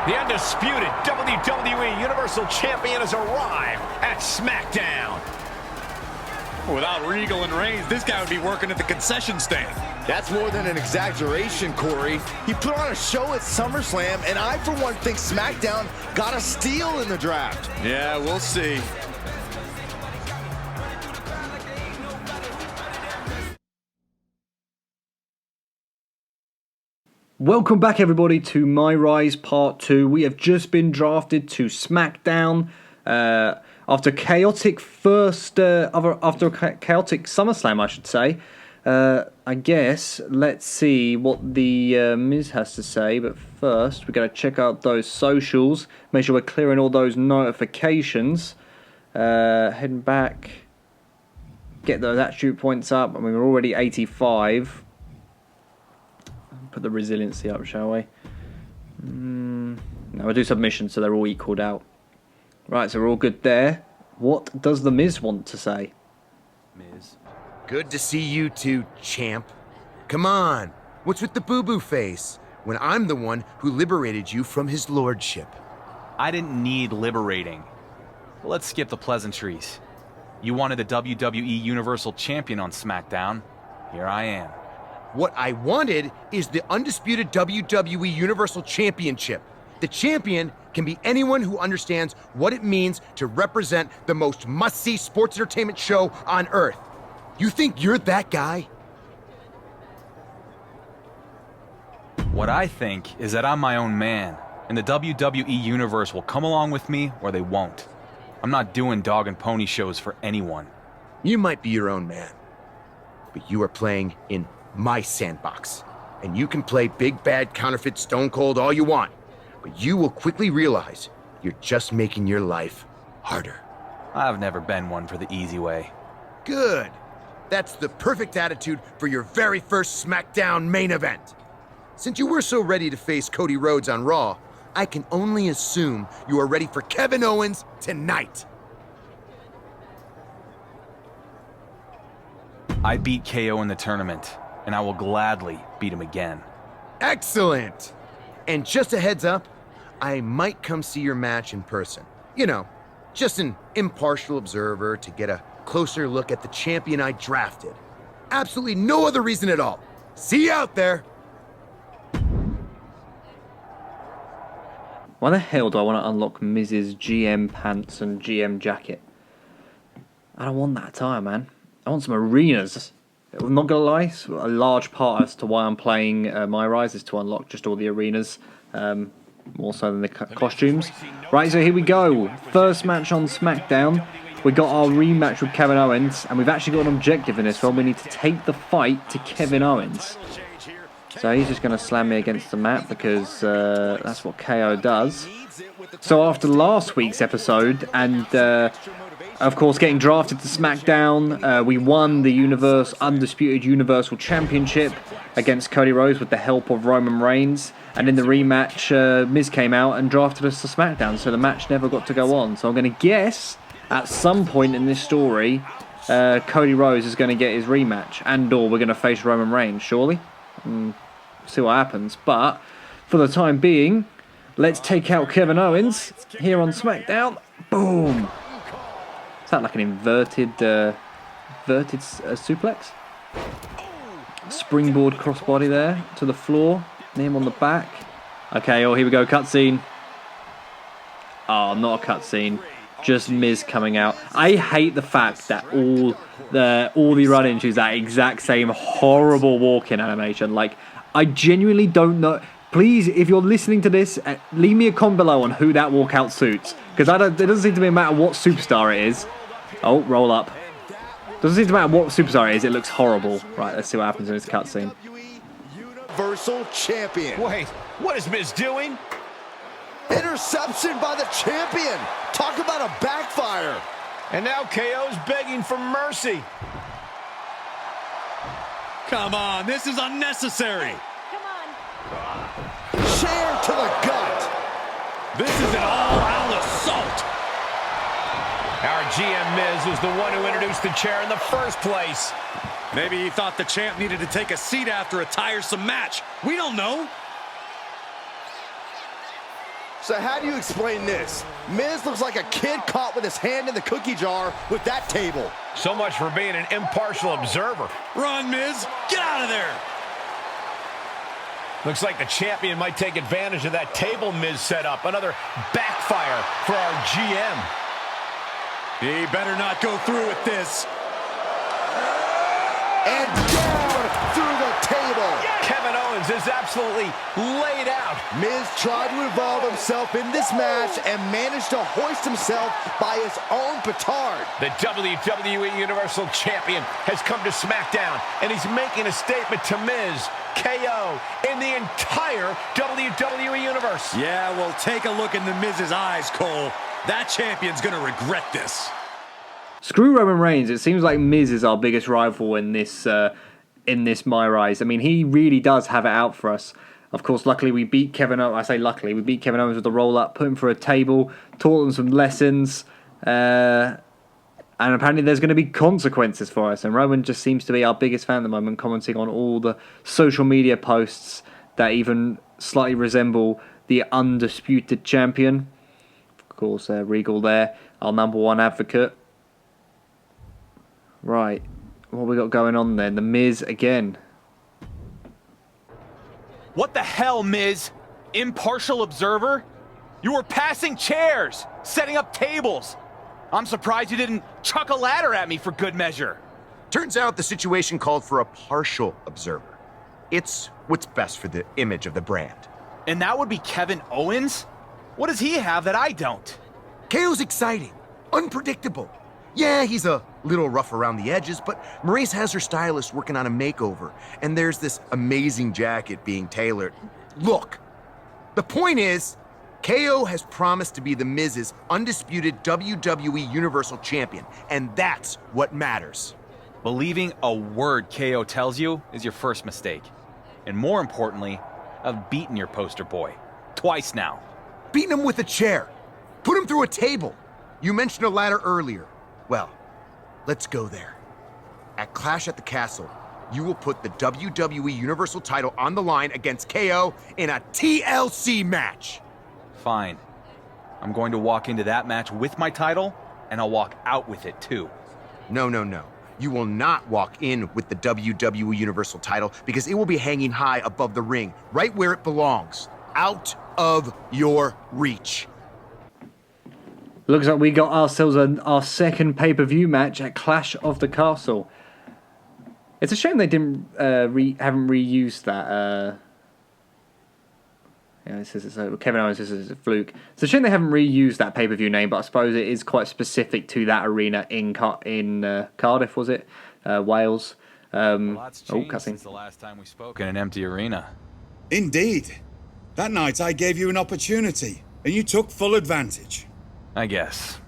The undisputed WWE Universal Champion has arrived at SmackDown. Without Regal and Reigns, this guy would be working at the concession stand. That's more than an exaggeration, Corey. He put on a show at SummerSlam, and I, for one, think SmackDown got a steal in the draft. Yeah, we'll see. Welcome back, everybody, to MyRISE Part 2. We have just been drafted to SmackDown after chaotic after a chaotic SummerSlam, I should say. I guess let's see what the Miz has to say. But first, we're going to check out those socials. Make sure we're clearing all those notifications. Heading back, get those attribute points up. I mean, we're already 85. Put the resiliency up, shall we? No, we'll do submissions so they're all equaled out. Right, so we're all good there. What does the Miz want to say? Miz. Good to see you two, champ. Come on, what's with the boo-boo face when I'm the one who liberated you from his lordship? I didn't need liberating. Let's skip the pleasantries. You wanted the WWE Universal Champion on SmackDown. Here I am. What I wanted is the undisputed WWE Universal Championship. The champion can be anyone who understands what it means to represent the most must-see sports entertainment show on Earth. You think you're that guy? What I think is that I'm my own man, and the WWE Universe will come along with me or they won't. I'm not doing dog and pony shows for anyone. You might be your own man, but you are playing in my sandbox. And you can play big bad counterfeit Stone Cold all you want, but you will quickly realize you're just making your life harder. I've never been one for the easy way. Good. That's the perfect attitude for your very first SmackDown main event. Since you were so ready to face Cody Rhodes on Raw, I can only assume you are ready for Kevin Owens tonight. I beat KO in the tournament, and I will gladly beat him again. Excellent! And just a heads up, I might come see your match in person. You know, just an impartial observer to get a closer look at the champion I drafted. Absolutely no other reason at all. See you out there! Why the hell do I want to unlock Miz's GM pants and GM jacket? I don't want that attire, man. I want some arenas. I'm not going to lie, a large part as to why I'm playing MyRISE is to unlock just all the arenas, more so than the costumes. Right, so here we go. First match on SmackDown. We got our rematch with Kevin Owens, and we've actually got an objective in this one. We need to take the fight to Kevin Owens. So he's just going to slam me against the mat because that's what KO does. So after last week's episode, and of course, getting drafted to SmackDown, we won the Undisputed Universal Championship against Cody Rhodes with the help of Roman Reigns. And in the rematch, Miz came out and drafted us to SmackDown, so the match never got to go on. So I'm going to guess, at some point in this story, Cody Rhodes is going to get his rematch, and/or we're going to face Roman Reigns, surely? See what happens. But, for the time being, let's take out Kevin Owens here on SmackDown. Boom! Is that like an inverted suplex? Springboard crossbody there to the floor. Knee him on the back. Okay, oh, here we go. Cutscene. Oh, not a cutscene. Just Miz coming out. I hate the fact that all the run-ins use that exact same horrible walk-in animation. Like, I genuinely don't know. Please, if you're listening to this, leave me a comment below on who that walkout suits. Because it doesn't seem to be a matter what superstar it is. Oh, roll up. Doesn't seem to matter what superstar it is, it looks horrible. Right, let's see what happens in this cutscene. Universal Champion. Wait, what is Miz doing? Interception by the champion. Talk about a backfire. And now KO's begging for mercy. Come on, this is unnecessary. Chair to the gut. This is an all-out assault. Our GM Miz was the one who introduced the chair in the first place. Maybe he thought the champ needed to take a seat after a tiresome match. We don't know. So how do you explain this? Miz looks like a kid caught with his hand in the cookie jar with that table. So much for being an impartial observer. Run, Miz. Get out of there. Looks like the champion might take advantage of that table Miz set up. Another backfire for our GM. He better not go through with this. And down through the table. Kevin Owens is absolutely laid out. Miz tried to involve himself in this match and managed to hoist himself by his own petard. The WWE Universal Champion has come to SmackDown, and he's making a statement to Miz, KO, in the entire WWE Universe. Yeah, well, take a look in the Miz's eyes, Cole. That champion's gonna regret this. Screw Roman Reigns. It seems like Miz is our biggest rival in this MyRISE. I mean, he really does have it out for us. Of course, luckily we beat Kevin Owens. I say luckily, we beat Kevin Owens with the roll-up, put him through a table, taught him some lessons, and apparently there's going to be consequences for us. And Roman just seems to be our biggest fan at the moment, commenting on all the social media posts that even slightly resemble the undisputed champion. Of course, Regal there, our #1 advocate. Right, what we got going on then? The Miz again. What the hell, Miz? Impartial observer? You were passing chairs, setting up tables. I'm surprised you didn't chuck a ladder at me for good measure. Turns out the situation called for a partial observer. It's what's best for the image of the brand. And that would be Kevin Owens? What does he have that I don't? KO's exciting, unpredictable. Yeah, he's a little rough around the edges, but Maurice has her stylist working on a makeover, and there's this amazing jacket being tailored. Look, the point is, KO has promised to be the Miz's undisputed WWE Universal Champion, and that's what matters. Believing a word KO tells you is your first mistake. And more importantly, I've beaten your poster boy. Twice now. Beating him with a chair. Put him through a table. You mentioned a ladder earlier. Well, let's go there. At Clash at the Castle, you will put the WWE Universal title on the line against KO in a TLC match. Fine. I'm going to walk into that match with my title, and I'll walk out with it too. No. You will not walk in with the WWE Universal title because it will be hanging high above the ring, right where it belongs. Out of your reach. Looks like we got ourselves our second pay-per-view match at Clash of the Castle. It's a shame they didn't haven't reused that. It says it's Kevin Owens says it's a fluke. It's a shame they haven't reused that pay-per-view name, but I suppose it is quite specific to that arena in Cardiff, was it? Wales. A lot's changed since the last time we spoke in an empty arena. Indeed. That night I gave you an opportunity, and you took full advantage. I guess.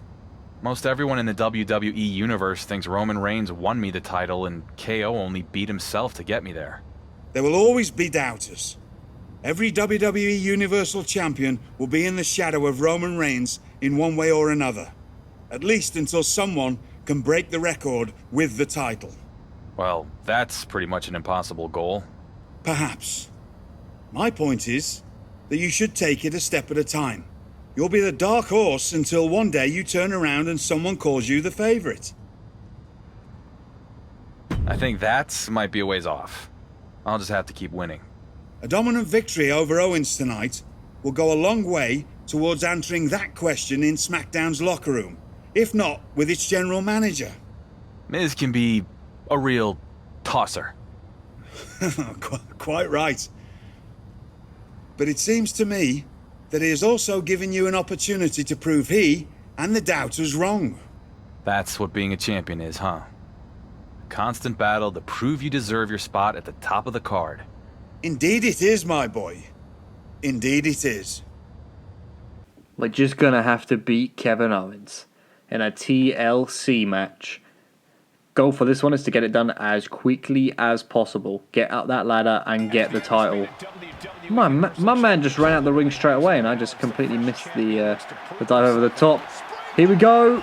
Most everyone in the WWE Universe thinks Roman Reigns won me the title and KO only beat himself to get me there. There will always be doubters. Every WWE Universal Champion will be in the shadow of Roman Reigns in one way or another. At least until someone can break the record with the title. Well, that's pretty much an impossible goal. Perhaps. My point is that you should take it a step at a time. You'll be the dark horse until one day you turn around and someone calls you the favorite. I think that might be a ways off. I'll just have to keep winning. A dominant victory over Owens tonight will go a long way towards answering that question in SmackDown's locker room, if not with its general manager. Miz can be a real tosser. Quite right. But it seems to me that he has also given you an opportunity to prove he and the doubters wrong. That's what being a champion is, huh? A constant battle to prove you deserve your spot at the top of the card. Indeed it is, my boy. Indeed it is. We're just going to have to beat Kevin Owens in a TLC match. Goal for this one is to get it done as quickly as possible. Get up that ladder and get the title. My man just ran out the ring straight away, and I just completely missed the dive over the top. Here we go.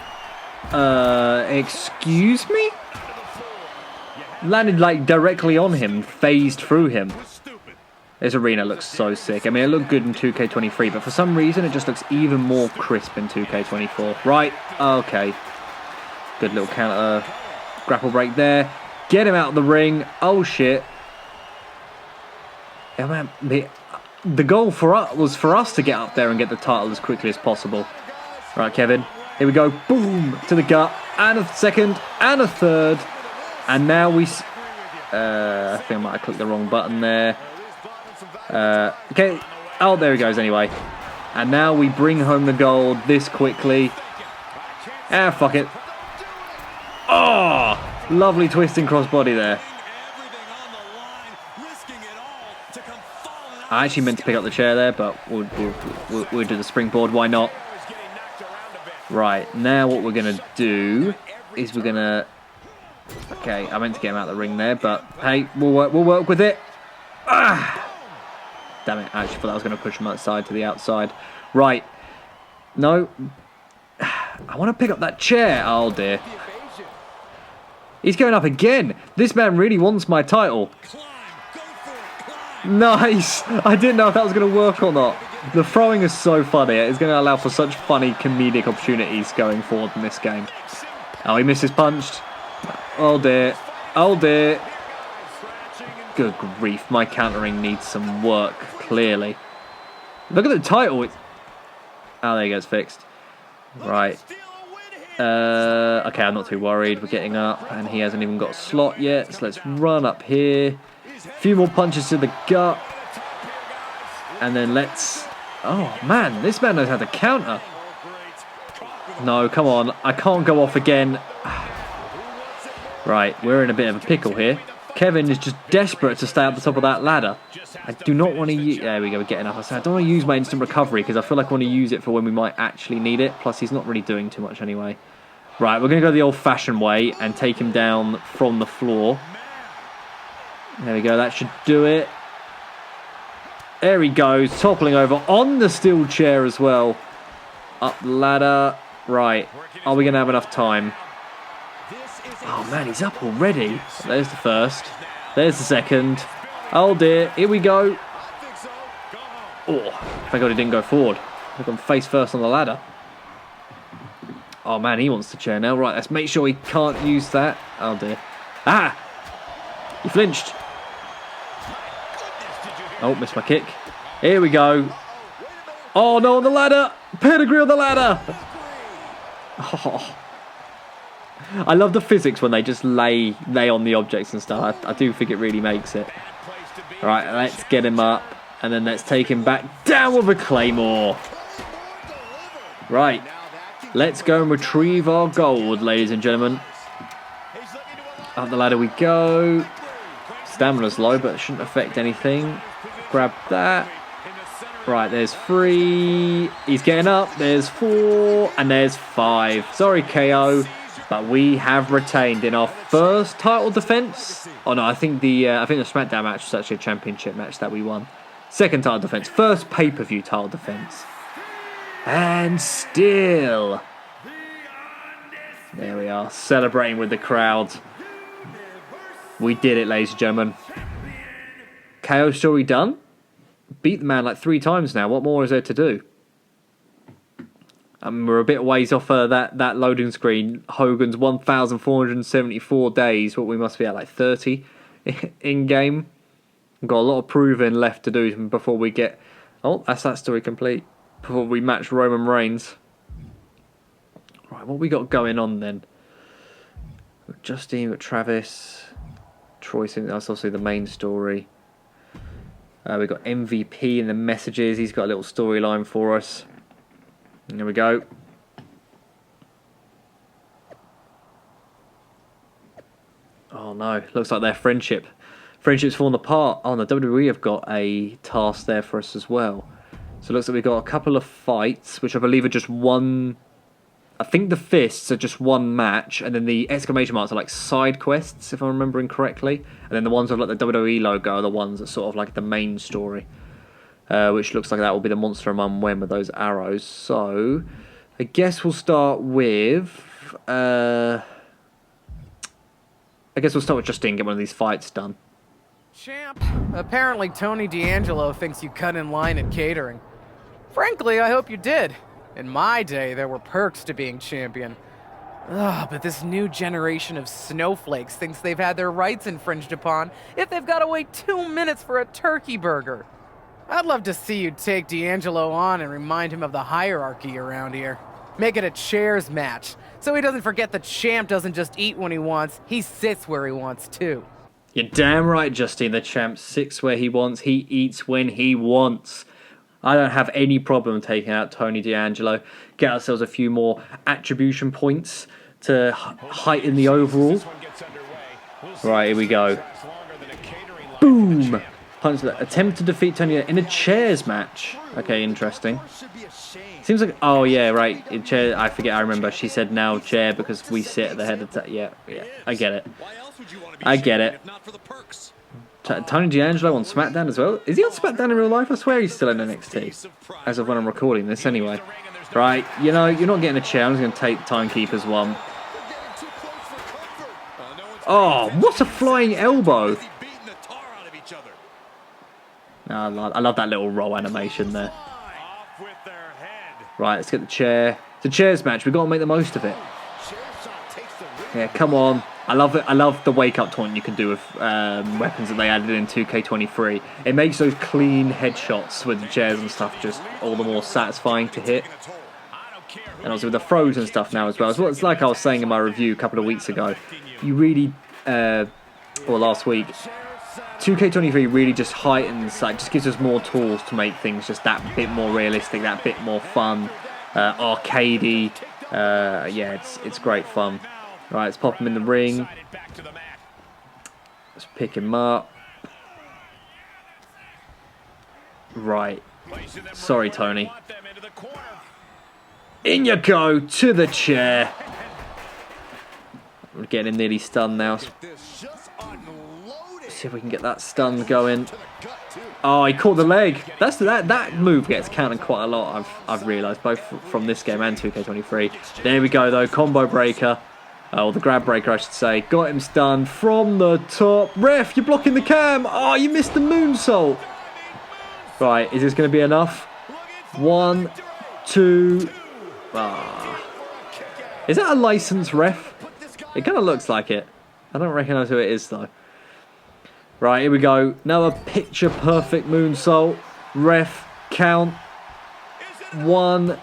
Excuse me? Landed like directly on him, phased through him. This arena looks so sick. I mean, it looked good in 2K23, but for some reason, it just looks even more crisp in 2K24. Right, okay. Good little counter grapple break there. Get him out of the ring. Oh, shit. Yeah, man, the goal for us was for us to get up there and get the title as quickly as possible. Right, Kevin. Here we go. Boom! To the gut. And a second. And a third. And now we... I think I might have clicked the wrong button there. Okay. Oh, there he goes anyway. And now we bring home the gold this quickly. Ah, fuck it. Oh! Lovely twisting crossbody there. I actually meant to pick up the chair there, but we'll do the springboard. Why not? Right, now what we're going to do is we're going to... Okay, I meant to get him out of the ring there, but hey, we'll work with it. Ah! Damn it, I actually thought I was going to push him outside to the outside. Right. No. I want to pick up that chair. Oh, dear. He's going up again. This man really wants my title. Nice. I didn't know if that was going to work or not. The throwing is so funny. It's going to allow for such funny comedic opportunities going forward in this game. Oh, he misses punched. Oh, dear. Oh, dear. Good grief. My countering needs some work, clearly. Look at the title. Oh, there you go. It's fixed. Right. Okay, I'm not too worried. We're getting up, and he hasn't even got a slot yet. So let's run up here. A few more punches to the gut. And then let's... Oh, man. This man knows how to counter. No, come on. I can't go off again. Right, we're in a bit of a pickle here. Kevin is just desperate to stay at the top of that ladder. I do not want to use... There we go, we're getting up. I don't want to use my instant recovery because I feel like I want to use it for when we might actually need it. Plus, he's not really doing too much anyway. Right, we're going to go the old-fashioned way and take him down from the floor. There we go, that should do it. There he goes, toppling over on the steel chair as well. Up the ladder. Right, are we going to have enough time? Oh man, he's up already. There's the first. There's the second. Oh dear, here we go. Oh, thank God he didn't go forward. I've gone face first on the ladder. Oh man, he wants the chair now. Right, let's make sure he can't use that. Oh dear. Ah! He flinched. Oh, missed my kick. Here we go. Oh no, on the ladder. Pedigree on the ladder. Oh. I love the physics when they just lay on the objects and stuff. I do think it really makes it. Alright, let's get him up. And then let's take him back down with a claymore. Right. Let's go and retrieve our gold, ladies and gentlemen. Up the ladder we go. Stamina's low, but it shouldn't affect anything. Grab that. Right, there's 3. He's getting up. There's 4. And there's 5. Sorry, KO. But we have retained in our first title defense. Oh no, I think the SmackDown match was actually a championship match that we won. Second title defense, first pay-per-view title defense. And still, there we are, celebrating with the crowd. We did it, ladies and gentlemen. KO story done. Beat the man like 3 times now. What more is there to do? We're a bit ways off that loading screen. Hogan's 1,474 days. What we must be at, like 30 in-game. We've got a lot of proving left to do before we get... Oh, that's that story complete. Before we match Roman Reigns. Right, what we got going on then? We've Justine, we've got Travis. Troy, that's also the main story. We've got MVP in the messages. He's got a little storyline for us. There we go. Oh no, looks like their friendship's fallen apart. Oh, and the WWE have got a task there for us as well. So it looks like we've got a couple of fights, which I believe are just one... I think the fists are just one match, and then the exclamation marks are like side quests, if I'm remembering correctly. And then the ones with like the WWE logo are the ones that sort of like the main story. Which looks like that will be the Monster Among Men with those arrows. So, I guess we'll start with... I guess we'll start with Justine, get one of these fights done. Champ, apparently Tony D'Angelo thinks you cut in line at catering. Frankly, I hope you did. In my day, there were perks to being champion. Ugh, but this new generation of snowflakes thinks they've had their rights infringed upon if they've got to wait 2 minutes for a turkey burger. I'd love to see you take D'Angelo on and remind him of the hierarchy around here. Make it a chairs match, so he doesn't forget the champ doesn't just eat when he wants, he sits where he wants too. You're damn right, Justine. The champ sits where he wants. He eats when he wants. I don't have any problem taking out Tony D'Angelo. Get ourselves a few more attribution points to heighten the overall. Right, here we go. Boom! Punch that. Attempt to defeat Tony in a chairs match. Okay, interesting. Seems like... Oh, yeah, right. In chair, I forget, I remember. She said now chair because we sit at the head of the... Yeah, I get it. I get it. Tony D'Angelo on SmackDown as well. Is he on SmackDown in real life? I swear he's still in NXT. As of when I'm recording this, anyway. Right, you know, you're not getting a chair. I'm just going to take Timekeeper's one. Oh, what a flying elbow. Oh, I love that little roll animation there. Right, let's get the chair. It's a chairs match. We've got to make the most of it. Yeah, come on. I love it. I love the wake-up taunt you can do with weapons that they added in 2K23. It makes those clean headshots with the chairs and stuff just all the more satisfying to hit. And also with the throws and stuff now as well. It's like I was saying in my review a couple of weeks ago. You really, or last week, 2K23 really just heightens, like, just gives us more tools to make things just that bit more realistic, that bit more fun, arcadey. Yeah, it's great fun. Right, let's pop him in the ring. Let's pick him up. Right. Sorry, Tony. In you go to the chair. We're getting nearly stunned now. Let's see if we can get that stun going. Oh, he caught the leg. That move gets counted quite a lot. I've realised both from this game and 2K23. There we go though, combo breaker. Or the grab breaker, I should say. Got him stunned from the top. Ref, you're blocking the cam. Oh, you missed the moonsault. Right, is this going to be enough? 1, 2. Ah. Is that a licensed ref? It kind of looks like it. I don't recognise who it is, though. Right, here we go. Another picture-perfect moonsault. Ref, count. 1,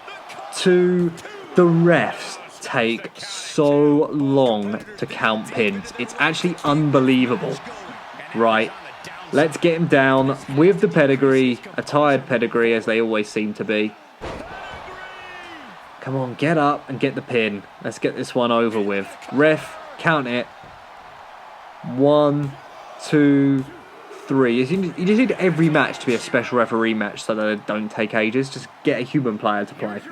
2. The refs take so long to count pins. It's actually unbelievable. Right, let's get him down with the pedigree, a tired pedigree as they always seem to be. Come on, get up and get the pin. Let's get this one over with. Ref, count it. 1, 2, 3. You just need every match to be a special referee match so that it don't take ages. Just get a human player to play.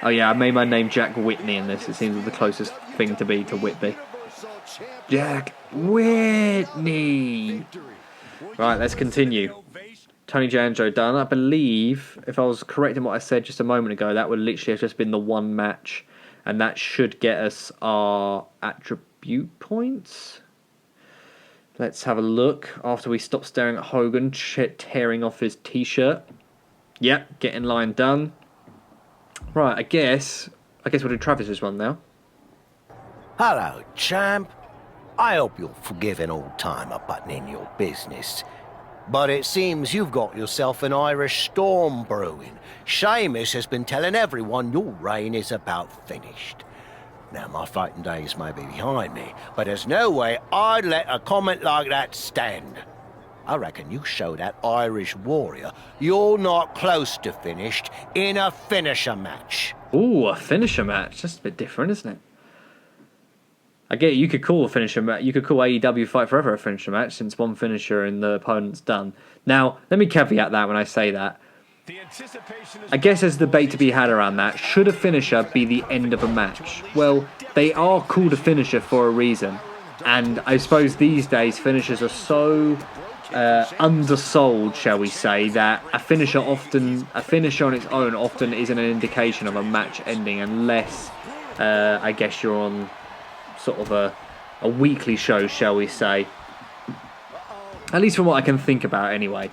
Oh yeah, I made my name Jack Whitney in this. It seems the closest thing to be to Whitby. Jack Whitney. Right, let's continue. Tony D'Angelo done. I believe, if I was correct in what I said just a moment ago, that would literally have just been the one match. And that should get us our attribute points. Let's have a look. After we stop staring at Hogan tearing off his t-shirt. Yep, get in line done. Right, I guess we'll do Travis's one now. Hello, champ. I hope you'll forgive an old timer butting in your business. But it seems you've got yourself an Irish storm brewing. Sheamus has been telling everyone your reign is about finished. Now, my fighting days may be behind me, but there's no way I'd let a comment like that stand. I reckon you show that Irish warrior you're not close to finished in a finisher match. Ooh, a finisher match. That's a bit different, isn't it? I get it, you could call a finisher match. You could call AEW Fight Forever a finisher match since one finisher and the opponent's done. Now, let me caveat that when I say that. I guess there's debate to be had around that. Should a finisher be the end of a match? Well, they are called a finisher for a reason. And I suppose these days finishers are so undersold, shall we say, that a finisher on its own often isn't an indication of a match ending unless I guess you're on sort of a weekly show, shall we say. At least from what I can think about, anyway.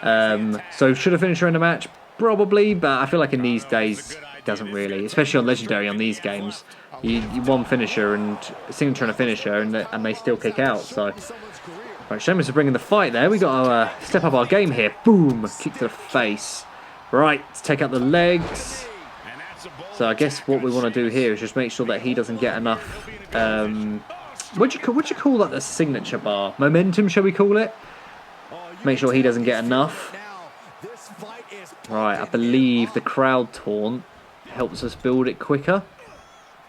So should a finisher in the match? Probably, but I feel like in these days, it doesn't really. Especially on Legendary on these games. You one finisher and a signature and a finisher, and they still kick out. So, right, Sheamus is bringing the fight there. We got to step up our game here. Boom! Kick to the face. Right, let's take out the legs. So I guess what we want to do here is just make sure that he doesn't get enough. What'd you call that? The signature bar, momentum, shall we call it? Make sure he doesn't get enough. Right, I believe the crowd taunt helps us build it quicker.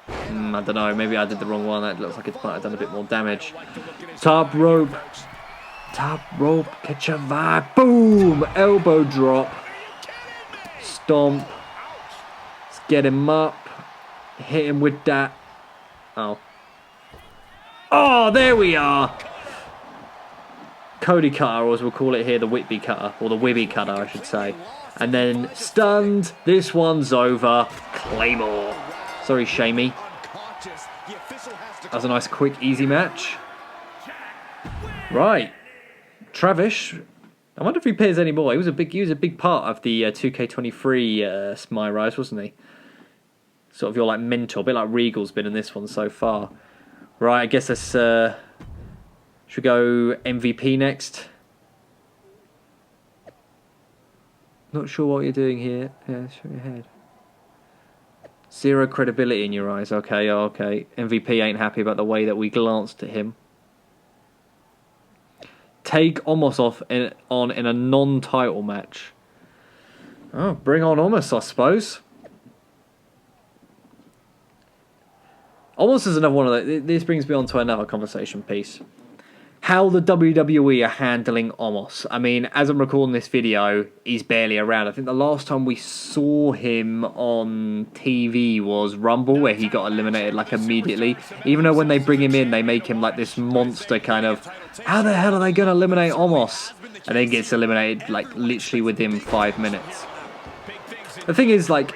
I don't know, maybe I did the wrong one. That looks like it might have done a bit more damage. Top rope. Top rope, catch a vibe. Boom! Elbow drop. Stomp. Let's get him up. Hit him with that. Oh. Oh, there we are! Cody cutter, or as we'll call it here, the Whitby cutter. Or the Wibby cutter, I should say. And then stunned. This one's over. Claymore. Sorry, Shamey. That was a nice, quick, easy match. Right. Travis. I wonder if he appears anymore. He was a big part of the 2K23 MyRISE, wasn't he? Sort of your like mentor, a bit like Regal's been in this one so far. Right, I guess let's should we go MVP next? Not sure what you're doing here. Yeah, show your head. Zero credibility in your eyes. Okay, okay. MVP ain't happy about the way that we glanced at him. Take Omos off in a non-title match. Oh, bring on Omos, I suppose. Omos is another one of the... This brings me on to another conversation piece. How the WWE are handling Omos. I mean, as I'm recording this video, he's barely around. I think the last time we saw him on TV was Rumble, where he got eliminated like immediately. Even though when they bring him in, they make him like this monster kind of, how the hell are they going to eliminate Omos? And then gets eliminated like literally within 5 minutes. The thing is, like,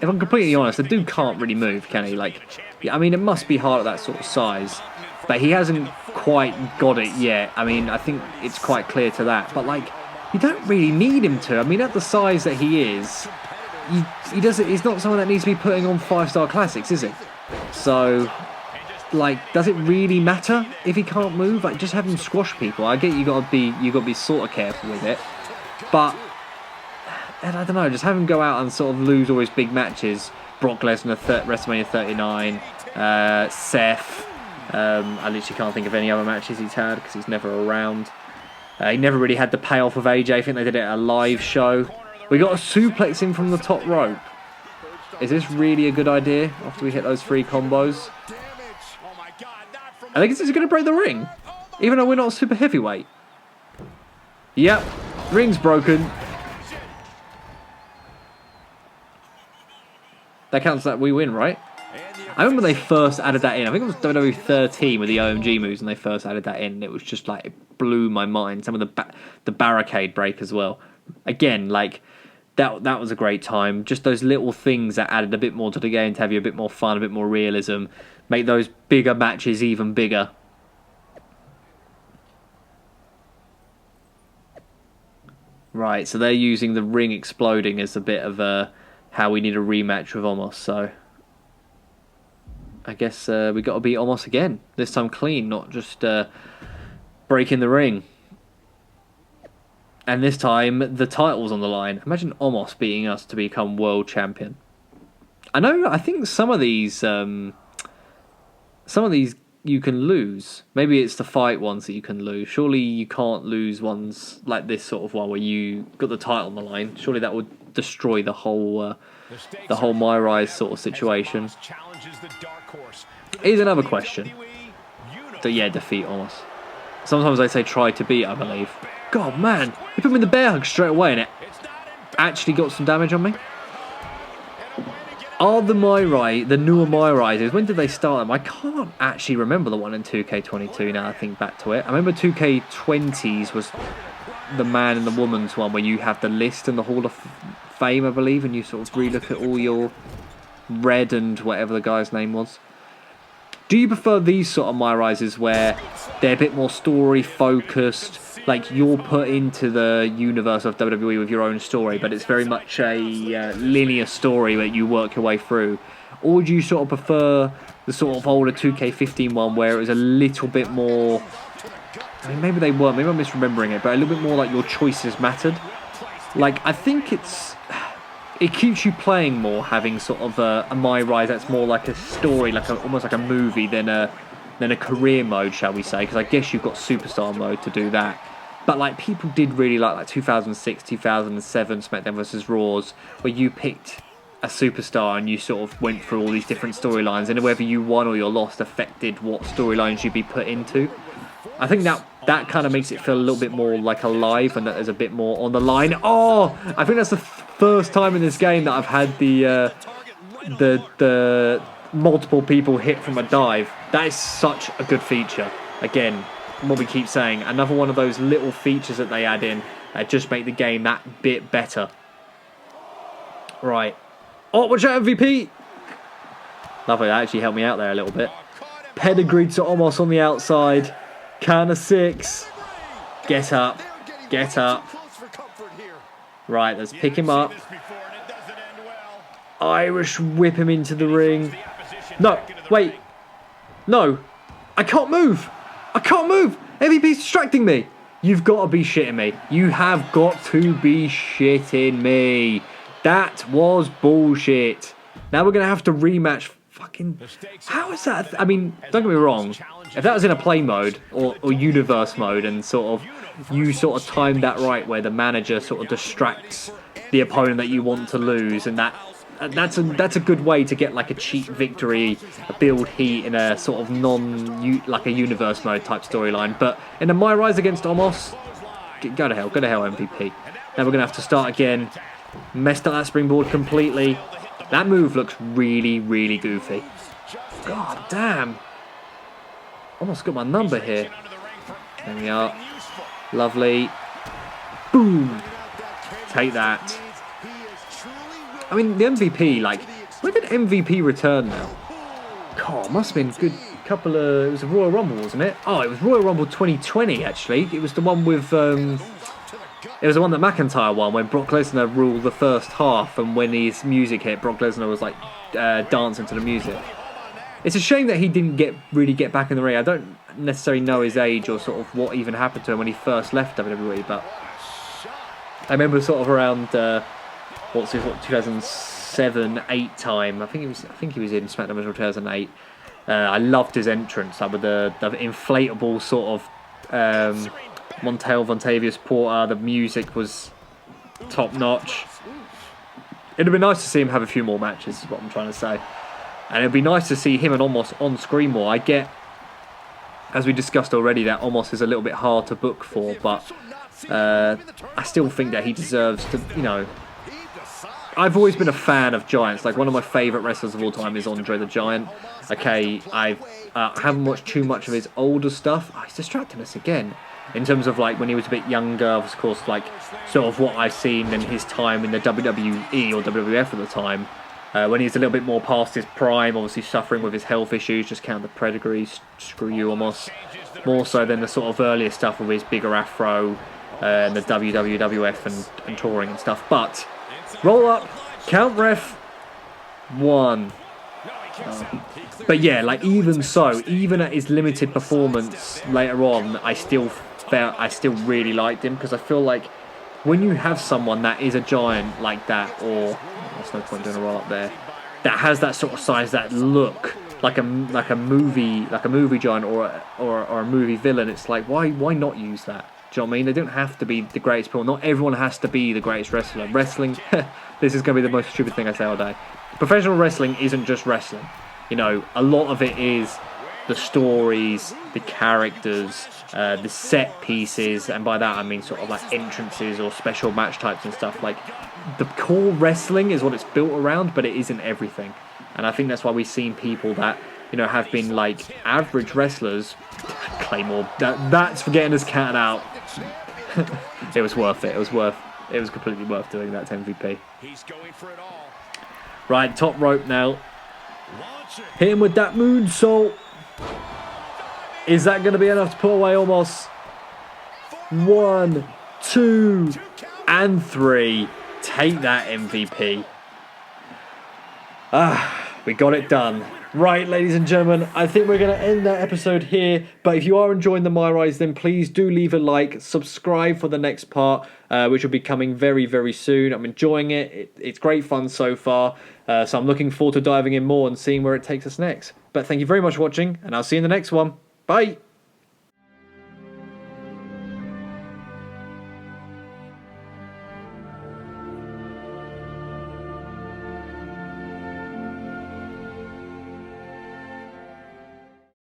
if I'm completely honest, the dude can't really move, can he? Like, I mean, it must be hard at that sort of size. But he hasn't quite got it yet. I mean, I think it's quite clear to that. But, like, you don't really need him to. I mean, at the size that he is, he doesn't. He's not someone that needs to be putting on 5-star classics, is he? So, like, does it really matter if he can't move? Like, just have him squash people. I get you got to be sort of careful with it. But, I don't know, just have him go out and sort of lose all his big matches. Brock Lesnar, WrestleMania 39, Seth. I literally can't think of any other matches he's had because he's never around. He never really had the payoff of AJ. I think they did it at a live show. We got a suplex in from the top rope. Is this really a good idea after we hit those 3 combos? I think this is going to break the ring. Even though we're not super heavyweight. Yep. Ring's broken. That counts that we win, right? I remember they first added that in. I think it was WWE 13 with the OMG moves, and they first added that in. And it was just like, it blew my mind. Some of the barricade break as well. Again, like that was a great time. Just those little things that added a bit more to the game to have you a bit more fun, a bit more realism, make those bigger matches even bigger. Right, so they're using the ring exploding as a bit of how we need a rematch with Omos. So I guess we got to beat Omos again. This time clean, not just breaking the ring. And this time the title's on the line. Imagine Omos beating us to become world champion. I think some of these you can lose. Maybe it's the fight ones that you can lose. Surely you can't lose ones like this sort of one where you got the title on the line. Surely that would destroy the whole MyRISE sort of situation. Here's another question. Defeat Omos. Sometimes they say try to beat, I believe. God, man. He put me in the bear hug straight away and it actually got some damage on me. Are the newer MyRISEs, when did they start them? I can't actually remember the one in 2K22 now I think back to it. I remember 2K20s was the man and the woman's one where you have the list and the Hall of Fame, I believe, and you sort of relook at all your red and whatever the guy's name was. Do you prefer these sort of MyRISEs where they're a bit more story focused, like you're put into the universe of WWE with your own story, but it's very much a linear story that you work your way through? Or would you sort of prefer the sort of older 2K15 one where it was a little bit more... I mean, maybe they weren't, maybe I'm misremembering it, but a little bit more like your choices mattered. Like, I think it keeps you playing more having sort of a MyRISE that's more like a story, like almost like a movie than a career mode, shall we say, because I guess you've got Superstar mode to do that. But like people did really like 2006, 2007 SmackDown vs. Raws, where you picked a superstar and you sort of went through all these different storylines, and whether you won or you lost affected what storylines you'd be put into. I think that kind of makes it feel a little bit more like alive, and that there's a bit more on the line. Oh, I think that's the first time in this game that I've had the multiple people hit from a dive. That is such a good feature. Again, what we keep saying, another one of those little features that they add in that just make the game that bit better. Right. Oh, watch out, MVP! Lovely, that actually helped me out there a little bit. Pedigree to almost on the outside. Count of 6. Get up. Get up. Right, let's pick him up. Irish whip him into the ring. No, wait. No. I can't move. I can't move. MVP's distracting me. You've got to be shitting me. You have got to be shitting me. That was bullshit. Now we're going to have to rematch. Fucking... How is that? I mean, don't get me wrong. If that was in a play mode or universe mode and you sort of timed that right where the manager sort of distracts the opponent that you want to lose, and that's a good way to get like a cheap victory, build heat in a sort of like a universe mode type storyline. But in a MyRISE against Omos, go to hell MVP. Now we're gonna have to start again. Messed up that springboard completely. That move looks really, really goofy. God damn. Almost got my number here. There we are. Lovely. Boom. Take that. I mean, the MVP, like, when did MVP return now? God, must have been a good couple of... It was a Royal Rumble, wasn't it? Oh, it was Royal Rumble 2020, actually. It was the one with... It was the one that McIntyre won when Brock Lesnar ruled the first half, and when his music hit, Brock Lesnar was like dancing to the music. It's a shame that he didn't really get back in the ring. I don't necessarily know his age or sort of what even happened to him when he first left WWE, but I remember sort of around 2007, 8 time. I think he was in SmackDown until 2008. I loved his entrance, like with the inflatable sort of Montel Vontavious Porter. The music was top notch. It'd be nice to see him have a few more matches, is what I'm trying to say. And it'd be nice to see him and Omos on screen more. I get, as we discussed already, that Omos is a little bit hard to book for, but I still think that he deserves to, you know... I've always been a fan of Giants. Like, one of my favourite wrestlers of all time is Andre the Giant. Okay, I haven't watched too much of his older stuff. Oh, he's distracting us again. In terms of, like, when he was a bit younger, of course, like, sort of what I've seen in his time in the WWE or WWF at the time. When he's a little bit more past his prime, obviously suffering with his health issues, just count the pedigrees, screw you almost. More so than the sort of earlier stuff with his bigger afro and the WWF and touring and stuff. But, roll up, count ref, 1. But yeah, like even so, even at his limited performance later on, I still really liked him, because I feel like when you have someone that is a giant like that, or there's no point doing a roll up there, that has that sort of size, that look like a movie giant or a movie villain, it's like why not use that? Do you know what I mean? They don't have to be the greatest people. Not everyone has to be the greatest wrestler. Wrestling, this is going to be the most stupid thing I say all day. Professional wrestling isn't just wrestling. You know, a lot of it is the stories, the characters, the set pieces, and by that I mean sort of like entrances or special match types and stuff. Like, the core wrestling is what it's built around, but it isn't everything. And I think that's why we've seen people that, you know, have been like average wrestlers. Claymore, that's for getting us counted out. It was worth it. It was completely worth doing that to MVP. He's going for it all. Right, top rope now. Hit him with that moonsault. Is that going to be enough to put away Omos? 1, 2, and 3. Take that, MVP. We got it done. Right, ladies and gentlemen, I think we're going to end that episode here. But if you are enjoying the MyRISE, then please do leave a like. Subscribe for the next part, which will be coming very, very soon. I'm enjoying it. It's great fun so far. So I'm looking forward to diving in more and seeing where it takes us next. But thank you very much for watching, and I'll see you in the next one. Bye.